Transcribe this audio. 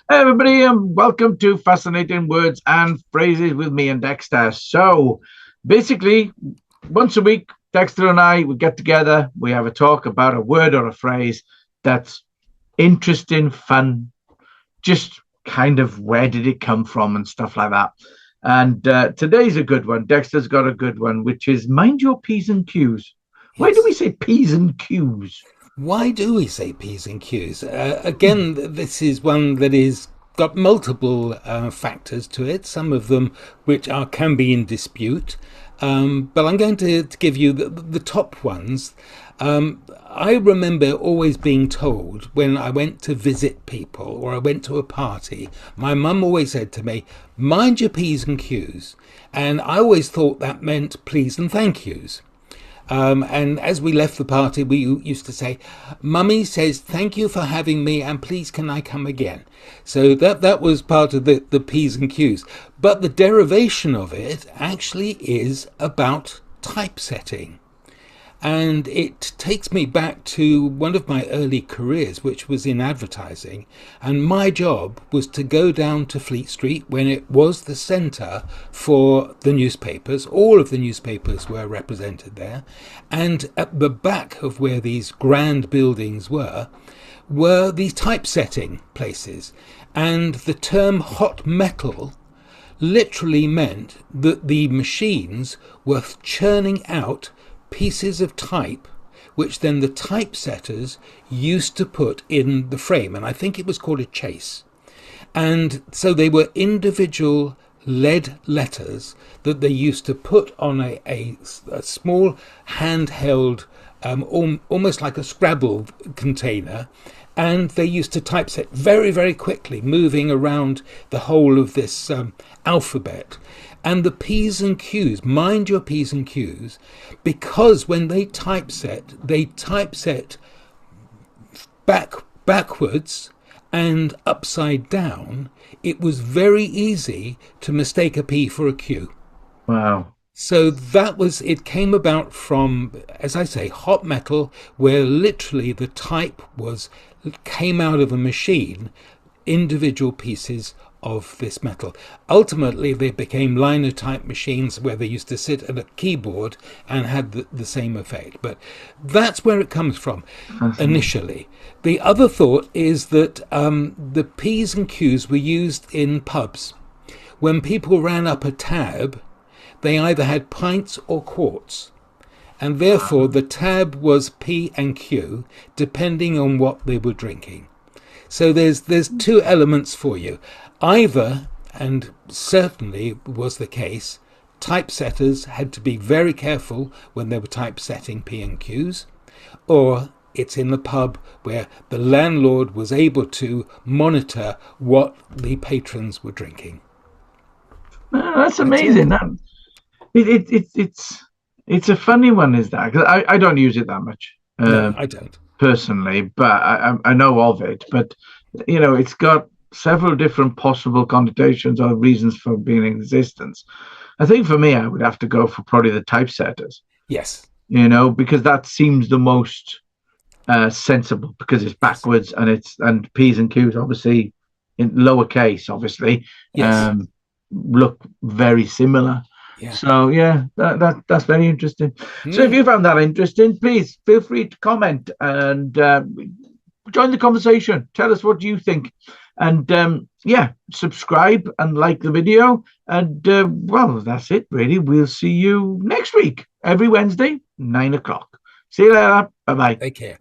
Hey everybody, and welcome to Fascinating Words and Phrases with me and Dexter. So, basically, once a week, Dexter and I we get together, we have a talk about a word or a phrase that's interesting, fun, just kind of where did it come from and stuff like that. And today's a good one. Dexter's got a good one, which is mind your P's and Q's. Why do we Yes. say P's and Q's? Why do we say P's and Q's? Again, this is one that is got multiple factors to it. Some of them which are can be in dispute, but I'm going to give you the top ones. I remember always being told when I went to visit people or I went to a party, my mum always said to me, "Mind your P's and Q's," and I always thought that meant please and thank yous. And as we left the party, we used to say, "Mummy says thank you for having me, and please can I come again?" So that was part of the P's and Q's. But the derivation of it actually is about typesetting. And it takes me back to one of my early careers, which was in advertising. And my job was to go down to Fleet Street when it was the centre for the newspapers. All of the newspapers were represented there. And at the back of where these grand buildings were these typesetting places. And the term hot metal literally meant that the machines were churning out pieces of type which then the typesetters used to put in the frame, and I think it was called a chase. And so they were individual lead letters that they used to put on a small handheld, almost like a Scrabble container, and they used to typeset very, very quickly, moving around the whole of this alphabet. And the P's and Q's, mind your P's and Q's, because when they typeset backwards and upside down, it was very easy to mistake a P for a Q. Wow. So it came about from, as I say, hot metal, where literally the type came out of a machine, individual pieces of this metal. Ultimately, they became linotype machines where they used to sit at a keyboard and had the same effect. But that's where it comes from Fascinating. initially. The other thought is that the P's and Q's were used in pubs. When people ran up a tab, they either had pints or quarts. And therefore, the tab was P and Q, depending on what they were drinking. So there's two elements for you. Either, and certainly was the case, typesetters had to be very careful when they were typesetting P and Qs, or it's in the pub where the landlord was able to monitor what the patrons were drinking. That's That's it. amazing. It's a funny one, is that? 'Cause I don't use it that much No, I don't. personally, but I know of it. But it's got several different possible connotations or reasons for being in existence. I think for me, I would have to go for probably the typesetters. Yes, Because that seems the most sensible because it's yes, backwards and P's and Q's obviously in lowercase, obviously, yes, um, look very similar. yeah. So yeah, that's very interesting. So if Mm. you found that interesting, please feel free to comment and join the conversation. Tell us what you think, and yeah, subscribe and like the video. And well, that's it really. We'll see you next week, every Wednesday, 9 o'clock. See you later. Bye bye. Take care.